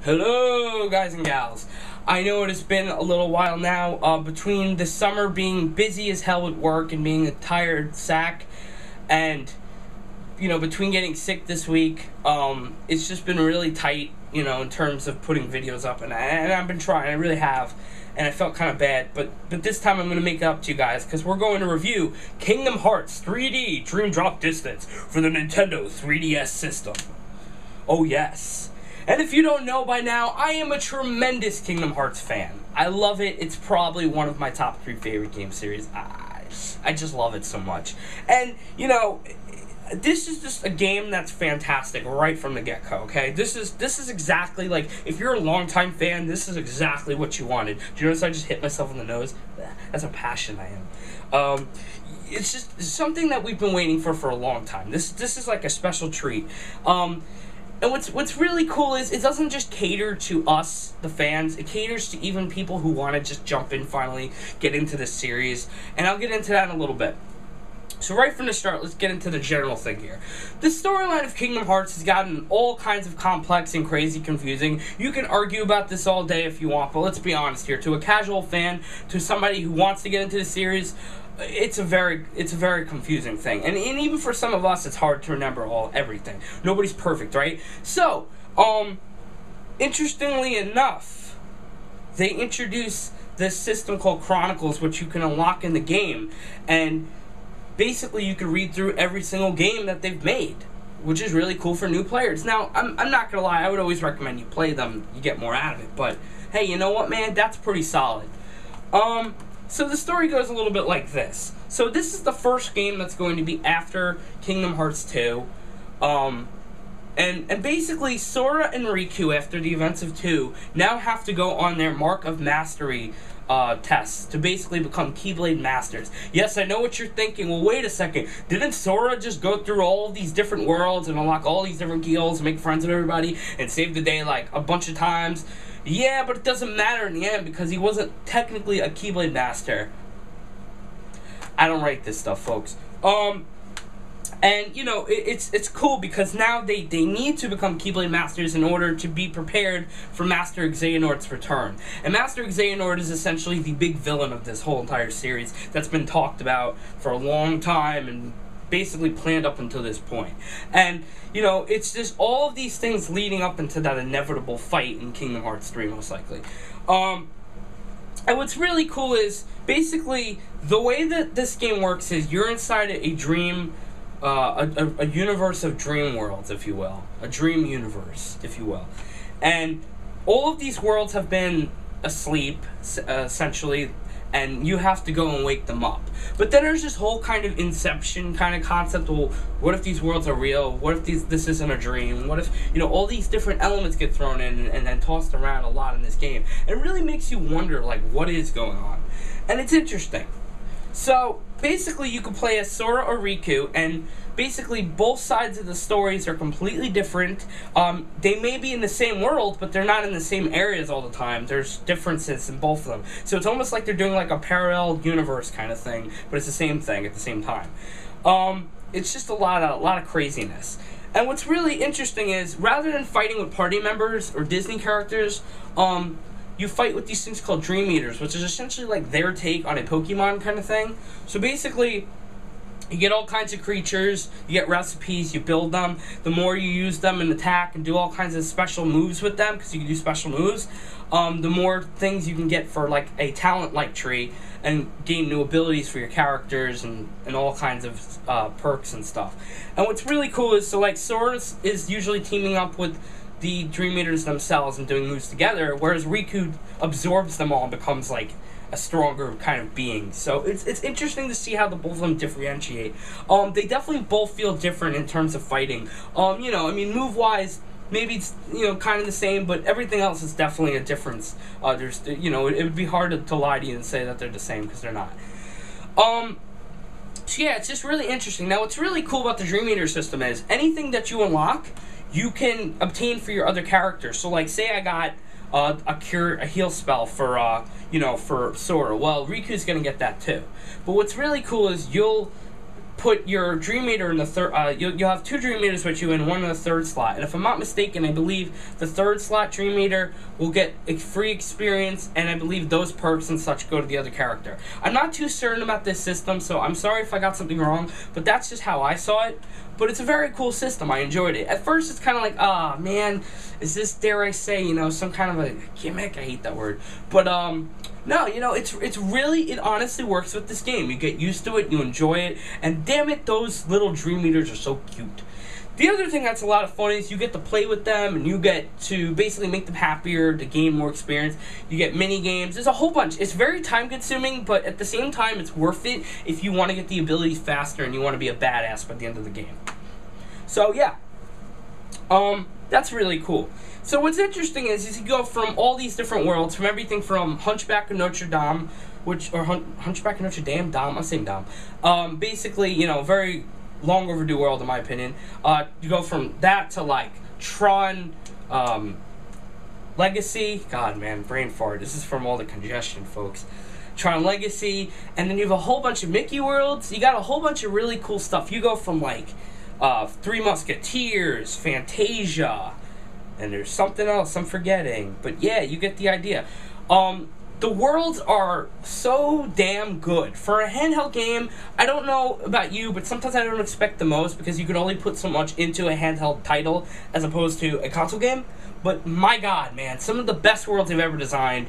Hello, guys and gals. I know it has been a little while now, between the summer being busy as hell at work and being a tired sack, and, between getting sick this week, it's just been really tight, in terms of putting videos up, and I've been trying, I really have, and I felt kind of bad, but this time I'm going to make it up to you guys, because we're going to review Kingdom Hearts 3D Dream Drop Distance for the Nintendo 3DS system. Oh yes. And if you don't know by now, I am a tremendous Kingdom Hearts fan. I love it. It's probably one of my top 3 favorite game series. I just love it so much. And, this is just a game that's fantastic right from the get-go, okay? This is exactly, like, if you're a longtime fan, this is exactly what you wanted. Do you notice I just hit myself in the nose? That's how passionate I am. It's just something that we've been waiting for a long time. This is like a special treat. And what's really cool is it doesn't just cater to us, the fans. It caters to even people who want to just jump in, finally get into this series. And I'll get into that in a little bit. So right from the start, let's get into the general thing here. The storyline of Kingdom Hearts has gotten all kinds of complex and crazy confusing. You can argue about this all day if you want, but let's be honest here. To a casual fan, to somebody who wants to get into the series, it's a very confusing thing. And even for some of us, it's hard to remember everything. Nobody's perfect, right? So, interestingly enough, they introduced this system called Chronicles, which you can unlock in the game, and basically you can read through every single game that they've made, which is really cool for new players. Now, I'm not gonna lie, I would always recommend you play them, you get more out of it, but hey, you know what, man, that's pretty solid. So the story goes a little bit like this. So this is the first game that's going to be after Kingdom Hearts 2. And basically Sora and Riku, after the events of 2, now have to go on their Mark of Mastery tests to basically become Keyblade Masters. Yes, I know what you're thinking. Well, wait a second. Didn't Sora just go through all of these different worlds and unlock all these different keyholes and make friends with everybody and save the day like a bunch of times? Yeah, but it doesn't matter in the end because he wasn't technically a Keyblade Master. I don't write this stuff, folks. And, it's cool because now they need to become Keyblade Masters in order to be prepared for Master Xehanort's return. And Master Xehanort is essentially the big villain of this whole entire series that's been talked about for a long time and basically planned up until this point. And, it's just all of these things leading up into that inevitable fight in Kingdom Hearts 3, most likely. And what's really cool is, basically, the way that this game works is you're inside a dream, a universe of dream worlds, if you will. A dream universe, if you will. And all of these worlds have been asleep, essentially, and you have to go and wake them up. But then there's this whole kind of Inception kind of concept. Well, what if these worlds are real? What if this isn't a dream? What if, all these different elements get thrown in and then tossed around a lot in this game. And it really makes you wonder, like, what is going on? And it's interesting. So, basically, you can play as Sora or Riku, and basically both sides of the stories are completely different. They may be in the same world, but they're not in the same areas all the time. There's differences in both of them. So it's almost like they're doing like a parallel universe kind of thing, but it's the same thing at the same time. It's just a lot of craziness. And what's really interesting is, rather than fighting with party members or Disney characters, you fight with these things called Dream Eaters, which is essentially like their take on a Pokemon kind of thing. So basically, you get all kinds of creatures, you get recipes, you build them. The more you use them and attack and do all kinds of special moves with them, because you can do special moves, the more things you can get for like a talent-like tree and gain new abilities for your characters and all kinds of perks and stuff. And what's really cool is, so like Sora is usually teaming up with the Dream Eaters themselves and doing moves together, whereas Riku absorbs them all and becomes like a stronger kind of being. So it's interesting to see how the both of them differentiate. They definitely both feel different in terms of fighting. Move wise, maybe it's kind of the same, but everything else is definitely a difference. It would be hard to lie to you and say that they're the same because they're not. So yeah, it's just really interesting. Now, what's really cool about the Dream Eater system is anything that you unlock, you can obtain for your other characters. So, like, say I got a heal spell for Sora. Well, Riku's gonna get that too. But what's really cool is put your Dream Eater in the third. You'll have 2 Dream Eaters with you and 1 in the 3rd slot. And if I'm not mistaken, I believe the 3rd slot Dream Eater will get a free experience, and I believe those perks and such go to the other character. I'm not too certain about this system, so I'm sorry if I got something wrong, but that's just how I saw it. But it's a very cool system. I enjoyed it. At first, it's kind of like, ah, man, is this, dare I say, you know, some kind of a gimmick? I hate that word. But, no, you know, it honestly works with this game. You get used to it, you enjoy it, and damn it, those little Dream Eaters are so cute. The other thing that's a lot of fun is you get to play with them, and you get to basically make them happier, to gain more experience. You get mini games. There's a whole bunch. It's very time-consuming, but at the same time, it's worth it if you want to get the abilities faster and you want to be a badass by the end of the game. So, yeah. That's really cool. So what's interesting is you go from all these different worlds, from everything from Hunchback of Notre Dame, Hunchback of Notre Dame? I'm saying Dame. Basically, you know, very long overdue world in my opinion. You go from that to like Tron Legacy. God, man, brain fart. This is from all the congestion, folks. Tron Legacy, and then you have a whole bunch of Mickey worlds. You got a whole bunch of really cool stuff. You go from like Three Musketeers, Fantasia, and there's something else I'm forgetting. But yeah, you get the idea. The worlds are so damn good. For a handheld game, I don't know about you, but sometimes I don't expect the most because you can only put so much into a handheld title as opposed to a console game. But my god, man, some of the best worlds they've ever designed.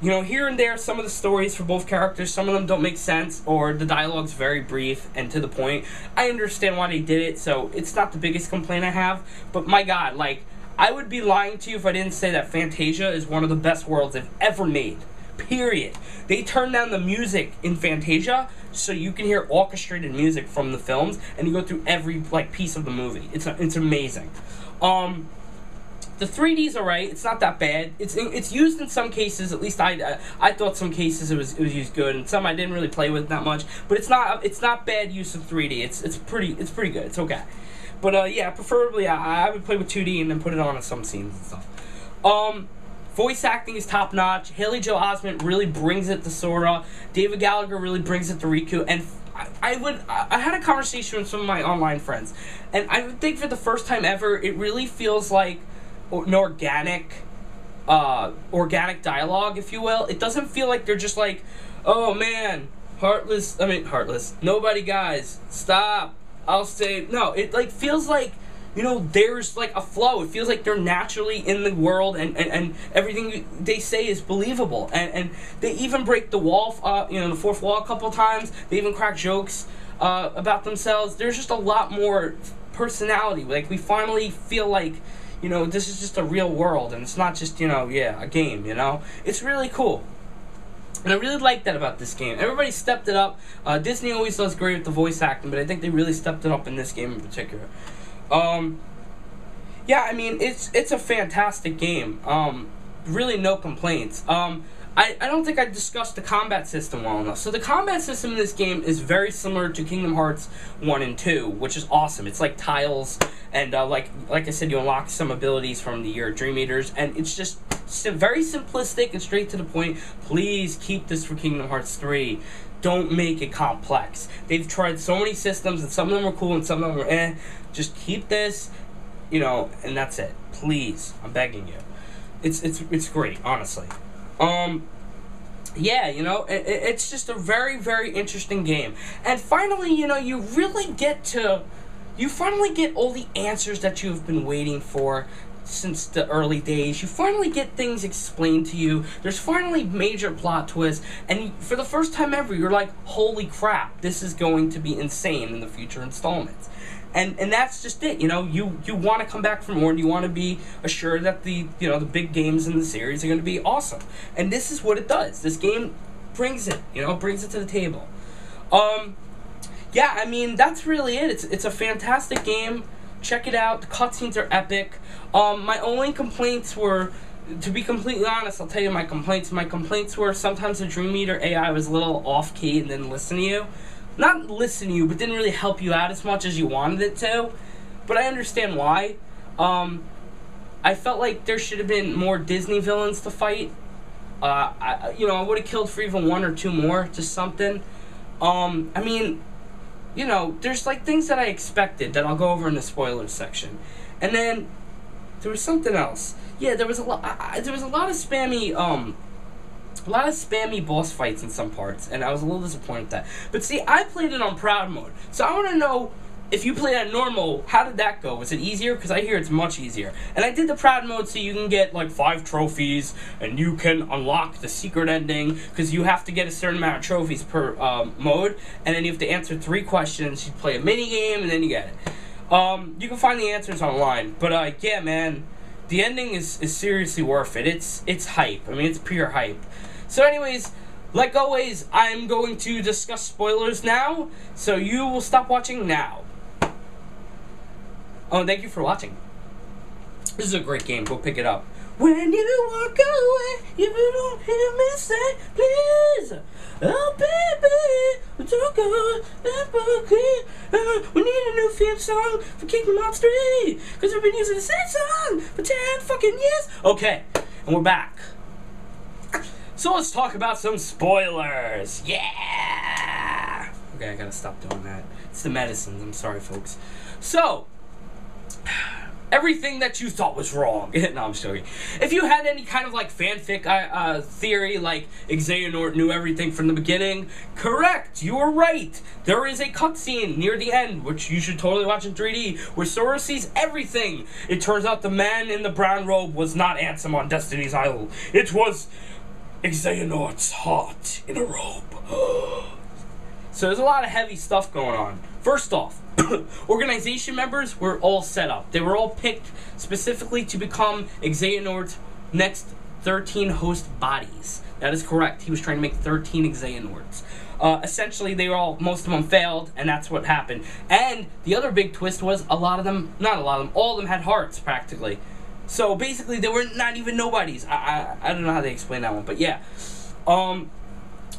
You know, here and there, some of the stories for both characters, some of them don't make sense, or the dialogue's very brief and to the point. I understand why they did it, so it's not the biggest complaint I have. But my god, like, I would be lying to you if I didn't say that Fantasia is one of the best worlds they've ever made. Period. They turned down the music in Fantasia so you can hear orchestrated music from the films, and you go through every, like, piece of the movie. It's amazing. The 3D's alright. It's not that bad. It's used in some cases. At least I thought some cases it was used good, and some I didn't really play with that much. But it's not bad use of 3D. It's pretty good. It's okay. But yeah, preferably I would play with 2D and then put it on in some scenes and stuff. Voice acting is top notch. Haley Joel Osment really brings it to Sora. David Gallagher really brings it to Riku, and I had a conversation with some of my online friends, and I think for the first time ever, it really feels like an organic dialogue, if you will. It doesn't feel like they're just like, oh man, heartless, nobody guys, stop, I'll say, no, it like feels like, you know, there's like a flow. It feels like they're naturally in the world, and everything they say is believable, and they even break the wall, you know, the fourth wall a couple times. They even crack jokes about themselves. There's just a lot more personality. Like, we finally feel like, you know, this is just a real world, and it's not just, you know, yeah, a game, you know? It's really cool. And I really like that about this game. Everybody stepped it up. Disney always does great with the voice acting, but I think they really stepped it up in this game in particular. Yeah, I mean, it's a fantastic game. Really no complaints. I don't think I discussed the combat system well enough. So the combat system in this game is very similar to Kingdom Hearts 1 and 2, which is awesome. It's like tiles, and like I said, you unlock some abilities from your Dream Eaters, and it's just very simplistic and straight to the point. Please keep this for Kingdom Hearts 3. Don't make it complex. They've tried so many systems, and some of them are cool and some of them are eh. Just keep this, you know, and that's it. Please, I'm begging you. It's great, honestly. Yeah, you know, it's just a very, very interesting game. And finally, you know, you finally get all the answers that you've been waiting for since the early days. You finally get things explained to you. There's finally major plot twists, and for the first time ever, you're like, holy crap, this is going to be insane in the future installments. And that's just it, you know, you want to come back for more, and you want to be assured that the big games in the series are going to be awesome. And this is what it does. This game brings it, you know, brings it to the table. Yeah, I mean, that's really it. It's a fantastic game. Check it out. The cutscenes are epic. My only complaints were, to be completely honest, I'll tell you my complaints. My complaints were sometimes the Dream Eater AI was a little off-key and didn't listen to you. Not listen to you, but didn't really help you out as much as you wanted it to. But I understand why. I felt like there should have been more Disney villains to fight. I would have killed for even one or two more, just something. I mean, you know, there's like things that I expected that I'll go over in the spoilers section. And then there was something else. Yeah, there was a lot. There was a lot of spammy boss fights in some parts, and I was a little disappointed with that. But see, I played it on Proud Mode, so I want to know, if you play on normal, how did that go? Was it easier? Because I hear it's much easier. And I did the Proud Mode so you can get like 5 trophies, and you can unlock the secret ending, because you have to get a certain amount of trophies per mode, and then you have to answer 3 questions. You play a mini game, and then you get it. You can find the answers online, but yeah, man, the ending is seriously worth it. It's hype. I mean, it's pure hype. So anyways, like always, I'm going to discuss spoilers now, so you will stop watching now. Oh, and thank you for watching. This is a great game. Go pick it up. When you walk away, you don't hear me say, please. Oh, baby, don't go, we need a new theme song for Kingdom Hearts 3, because we've been using the same song for 10 fucking years. Okay, and we're back. So let's talk about some spoilers. Yeah! Okay, I gotta stop doing that. It's the medicines. I'm sorry, folks. So, everything that you thought was wrong. No, I'm joking. If you had any kind of like fanfic theory, like Xehanort knew everything from the beginning, correct. You were right. There is a cutscene near the end, which you should totally watch in 3D, where Sora sees everything. It turns out the man in the brown robe was not Ansem on Destiny's Isle. It was Xehanort's heart in a robe. So there's a lot of heavy stuff going on. First off, organization members were all set up. They were all picked specifically to become Xehanort's next 13 host bodies. That is correct. He was trying to make 13 Xehanorts. Essentially, most of them failed, and that's what happened. And the other big twist was all of them had hearts, practically. So basically, they were not even nobodies. I don't know how they explain that one, but yeah.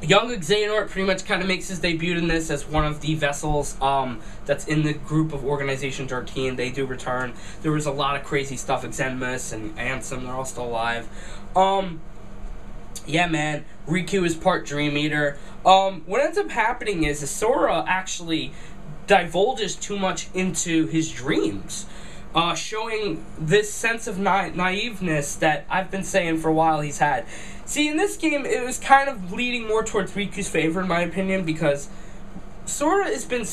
Young Xehanort pretty much kind of makes his debut in this as one of the vessels that's in the group of Organization 13. They do return. There was a lot of crazy stuff. Xemnas and Ansem, they're all still alive. Yeah, man. Riku is part Dream Eater. What ends up happening is Sora actually divulges too much into his dreams. Showing this sense of naiveness that I've been saying for a while he's had. See, in this game, it was kind of leading more towards Riku's favor, in my opinion, because Sora has been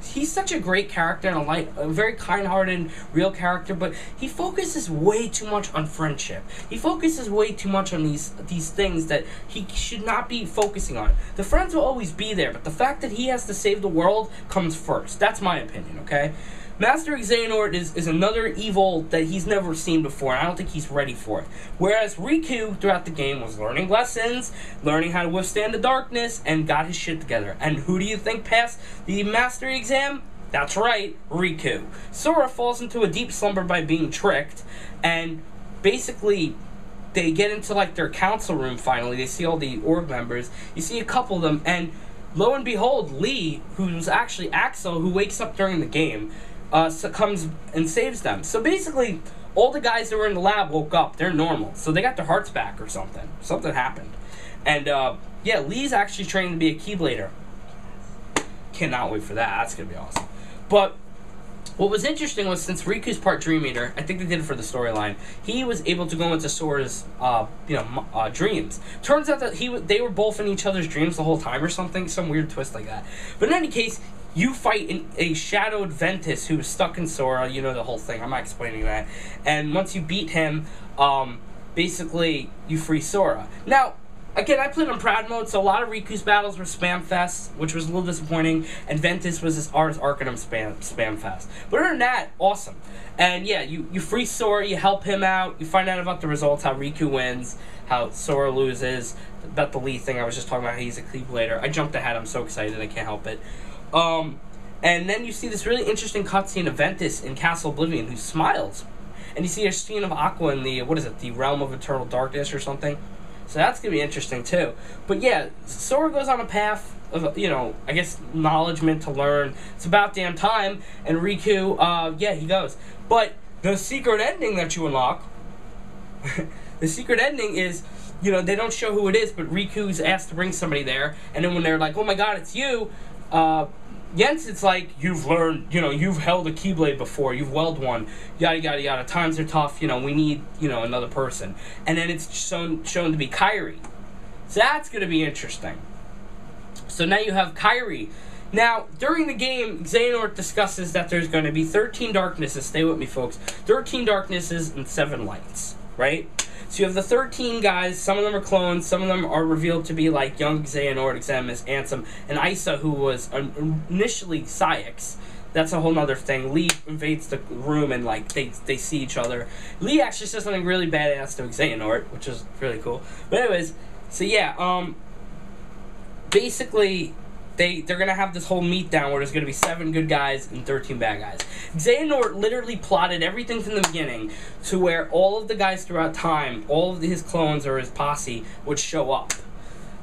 he's such a great character and a very kind-hearted, real character, but he focuses way too much on friendship. He focuses way too much on these things that he should not be focusing on. The friends will always be there, but the fact that he has to save the world comes first. That's my opinion, okay? Master Xehanort is another evil that he's never seen before, and I don't think he's ready for it. Whereas Riku, throughout the game, was learning lessons, learning how to withstand the darkness, and got his shit together. And who do you think passed the Mastery exam? That's right, Riku. Sora falls into a deep slumber by being tricked, and basically they get into like their council room finally. They see all the org members. You see a couple of them, and lo and behold, Lee, who's actually Axel, who wakes up during the game, comes and saves them. So basically, all the guys that were in the lab woke up. They're normal. So they got their hearts back or something. Something happened. And, yeah, Lee's actually training to be a Keyblader. Cannot wait for that. That's going to be awesome. But what was interesting was, since Riku's part Dream Eater, I think they did it for the storyline, he was able to go into Sora's, dreams. Turns out that they were both in each other's dreams the whole time or something. Some weird twist like that. But in any case, you fight a shadowed Ventus who was stuck in Sora. You know the whole thing. I'm not explaining that. And once you beat him, basically, you free Sora. Now, again, I played on Proud Mode, so a lot of Riku's battles were spam fest, which was a little disappointing, and Ventus was this Ars Arcanum spam fest. But other than that, awesome. And yeah, you free Sora, you help him out, you find out about the results, how Riku wins, how Sora loses, about the Lee thing I was just talking about, how he's a Keyblader. I jumped ahead, I'm so excited, I can't help it. And then you see this really interesting cutscene of Ventus in Castle Oblivion, who smiles. And you see a scene of Aqua in the, the Realm of Eternal Darkness or something. So that's going to be interesting, too. But yeah, Sora goes on a path of, I guess, acknowledgement to learn. It's about damn time. And Riku, yeah, he goes. But the secret ending that you unlock, the secret ending is, they don't show who it is, but Riku's asked to bring somebody there. And then when they're like, oh my god, it's you, Jens, it's like you've learned, you've held a Keyblade before, you've welded one, yada yada yada. Times are tough, we need, another person. And then it's shown to be Kairi. So that's gonna be interesting. So now you have Kairi. Now, during the game, Xehanort discusses that there's going to be 13 darknesses. Stay with me, folks. 13 darknesses and 7 lights, right? So you have the 13 guys. Some of them are clones. Some of them are revealed to be like young Xehanort, Eximus, Ansem, and Isa, who was initially Saïx. That's a whole nother thing. Lee invades the room and, like, they see each other. Lee actually says something really badass to Xehanort, which is really cool. But anyways, so yeah, basically, they're going to have this whole meet down where there's going to be 7 good guys and 13 bad guys. Xehanort literally plotted everything from the beginning to where all of the guys throughout time, all of his clones or his posse would show up.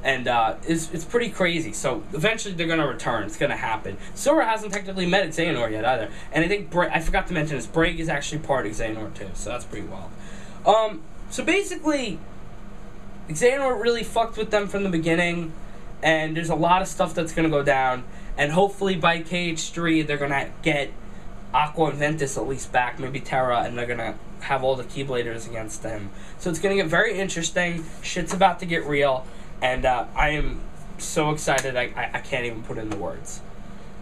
And it's pretty crazy. So eventually they're going to return. It's going to happen. Sora hasn't technically met Xehanort yet either. And I think, I forgot to mention this, Braig is actually part of Xehanort too. So that's pretty wild. So basically, Xehanort really fucked with them from the beginning. And there's a lot of stuff that's going to go down. And hopefully by KH3, they're going to get Aqua and Ventus at least back. Maybe Terra. And they're going to have all the Keybladers against them. So it's going to get very interesting. Shit's about to get real. And I am so excited I can't even put it into words.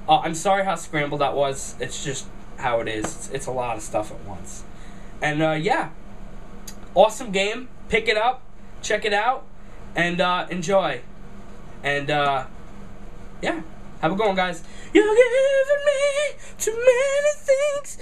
I'm sorry how scrambled that was. It's just how it is. It's a lot of stuff at once. And yeah. Awesome game. Pick it up. Check it out. And enjoy. And, yeah. Have a good one, guys. You're giving me too many things.